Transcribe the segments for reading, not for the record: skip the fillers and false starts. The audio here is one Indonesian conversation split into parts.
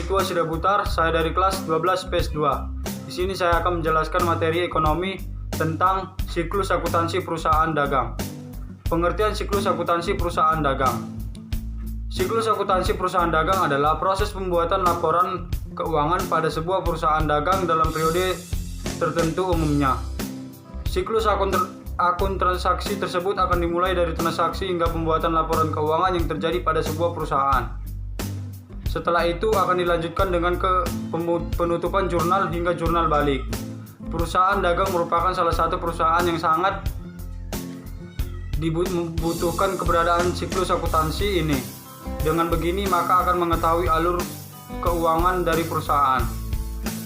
tua sudah putar, saya dari kelas 12 PS 2. Di sini saya akan menjelaskan materi ekonomi tentang siklus akuntansi perusahaan dagang. Pengertian siklus akuntansi perusahaan dagang. Siklus akuntansi perusahaan dagang adalah proses pembuatan laporan keuangan pada sebuah perusahaan dagang dalam periode tertentu umumnya. Siklus akun transaksi tersebut akan dimulai dari transaksi hingga pembuatan laporan keuangan yang terjadi pada sebuah perusahaan. Setelah itu akan dilanjutkan dengan penutupan jurnal hingga jurnal balik. Perusahaan dagang merupakan salah satu perusahaan yang sangat membutuhkan keberadaan siklus akuntansi ini. Dengan begini maka akan mengetahui alur keuangan dari perusahaan.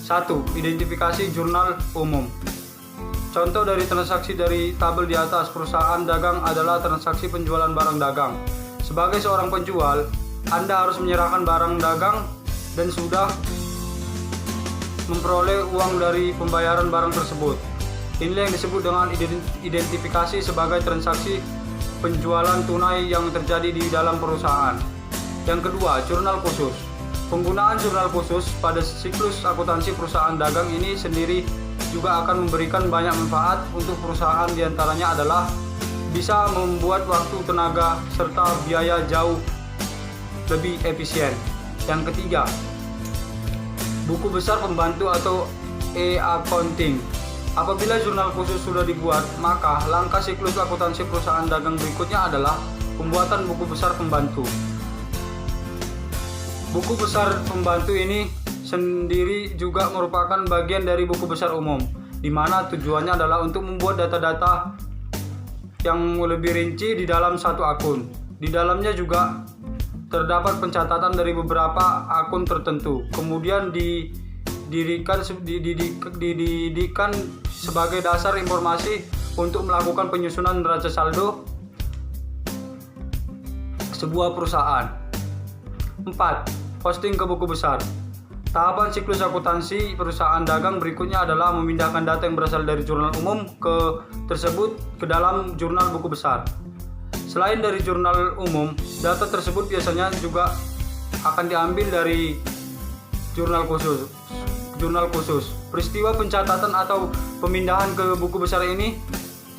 1. Identifikasi jurnal umum. Contoh dari transaksi dari tabel di atas perusahaan dagang adalah transaksi penjualan barang dagang. Sebagai seorang penjual, Anda harus menyerahkan barang dagang dan sudah memperoleh uang dari pembayaran barang tersebut. Inilah yang disebut dengan identifikasi sebagai transaksi penjualan tunai yang terjadi di dalam perusahaan. Yang kedua, jurnal khusus. Penggunaan jurnal khusus pada siklus akuntansi perusahaan dagang ini sendiri juga akan memberikan banyak manfaat untuk perusahaan, diantaranya adalah bisa membuat waktu, tenaga, serta biaya jauh lebih efisien. Yang ketiga, buku besar pembantu atau e-accounting. Apabila jurnal khusus sudah dibuat, maka langkah siklus akuntansi perusahaan dagang berikutnya adalah pembuatan buku besar pembantu. Buku besar pembantu ini sendiri juga merupakan bagian dari buku besar umum, di mana tujuannya adalah untuk membuat data-data yang lebih rinci di dalam satu akun. Di dalamnya juga terdapat pencatatan dari beberapa akun tertentu, kemudian didirikan sebagai dasar informasi untuk melakukan penyusunan neraca saldo sebuah perusahaan. 4. Posting ke buku besar. Tahapan siklus akuntansi perusahaan dagang berikutnya adalah memindahkan data yang berasal dari jurnal umum tersebut ke dalam jurnal buku besar. Selain dari jurnal umum, data tersebut biasanya juga akan diambil dari jurnal khusus. Peristiwa pencatatan atau pemindahan ke buku besar ini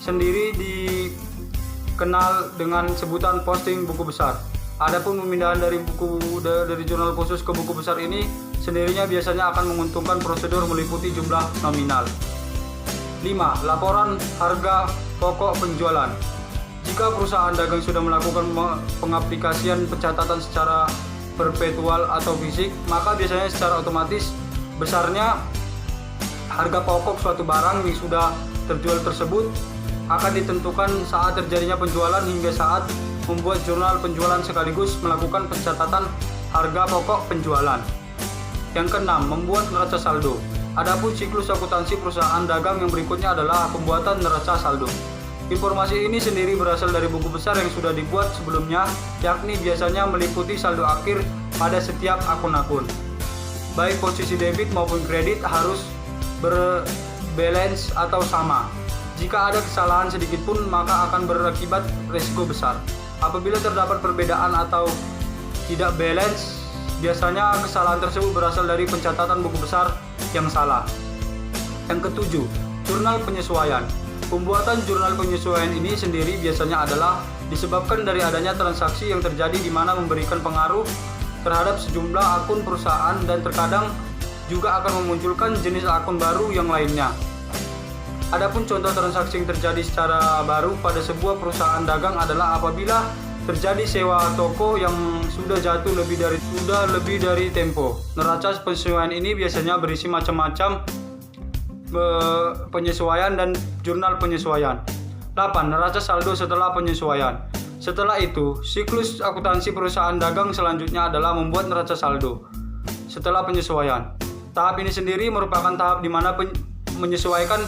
sendiri dikenal dengan sebutan posting buku besar. Adapun pemindahan dari jurnal khusus ke buku besar ini sendirinya biasanya akan menguntungkan prosedur meliputi jumlah nominal. 5. Laporan harga pokok penjualan. Jika perusahaan dagang sudah melakukan pengaplikasian pencatatan secara perpetual atau fisik, maka biasanya secara otomatis besarnya harga pokok suatu barang yang sudah terjual tersebut akan ditentukan saat terjadinya penjualan hingga saat membuat jurnal penjualan sekaligus melakukan pencatatan harga pokok penjualan. Yang keenam, membuat neraca saldo. Adapun siklus akuntansi perusahaan dagang yang berikutnya adalah pembuatan neraca saldo. Informasi ini sendiri berasal dari buku besar yang sudah dibuat sebelumnya, yakni biasanya meliputi saldo akhir pada setiap akun-akun. Baik posisi debit maupun kredit harus berbalance atau sama. Jika ada kesalahan sedikit pun maka akan berakibat risiko besar. Apabila terdapat perbedaan atau tidak balance, biasanya kesalahan tersebut berasal dari pencatatan buku besar yang salah. Yang ketujuh, jurnal penyesuaian. Pembuatan jurnal penyesuaian ini sendiri biasanya adalah disebabkan dari adanya transaksi yang terjadi di mana memberikan pengaruh terhadap sejumlah akun perusahaan dan terkadang juga akan memunculkan jenis akun baru yang lainnya. Adapun contoh transaksi yang terjadi secara baru pada sebuah perusahaan dagang adalah apabila terjadi sewa toko yang sudah jatuh lebih dari tempo. Neraca penyesuaian ini biasanya berisi macam-macam penyesuaian dan jurnal penyesuaian. 8. Neraca saldo setelah penyesuaian. Setelah itu, siklus akuntansi perusahaan dagang selanjutnya adalah membuat neraca saldo setelah penyesuaian. Tahap ini sendiri merupakan tahap di mana menyesuaikan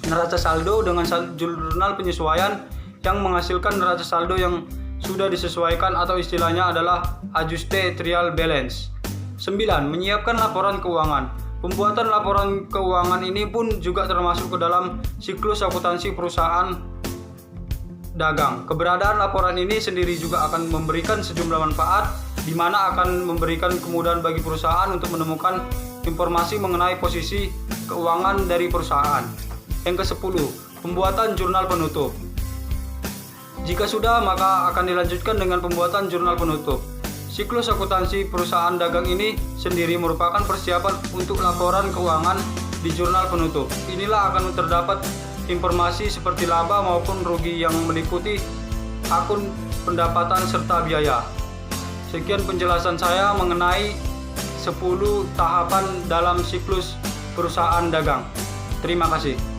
neraca saldo dengan jurnal penyesuaian yang menghasilkan neraca saldo yang sudah disesuaikan atau istilahnya adalah ajuste trial balance. 9. Menyiapkan laporan keuangan. Pembuatan laporan keuangan ini pun juga termasuk ke dalam siklus akuntansi perusahaan dagang. Keberadaan laporan ini sendiri juga akan memberikan sejumlah manfaat di mana akan memberikan kemudahan bagi perusahaan untuk menemukan informasi mengenai posisi keuangan dari perusahaan. Yang ke-10, pembuatan jurnal penutup. Jika sudah, maka akan dilanjutkan dengan pembuatan jurnal penutup. Siklus akuntansi perusahaan dagang ini sendiri merupakan persiapan untuk laporan keuangan di jurnal penutup. Inilah akan terdapat informasi seperti laba maupun rugi yang meliputi akun pendapatan serta biaya. Sekian penjelasan saya mengenai 10 tahapan dalam siklus perusahaan dagang. Terima kasih.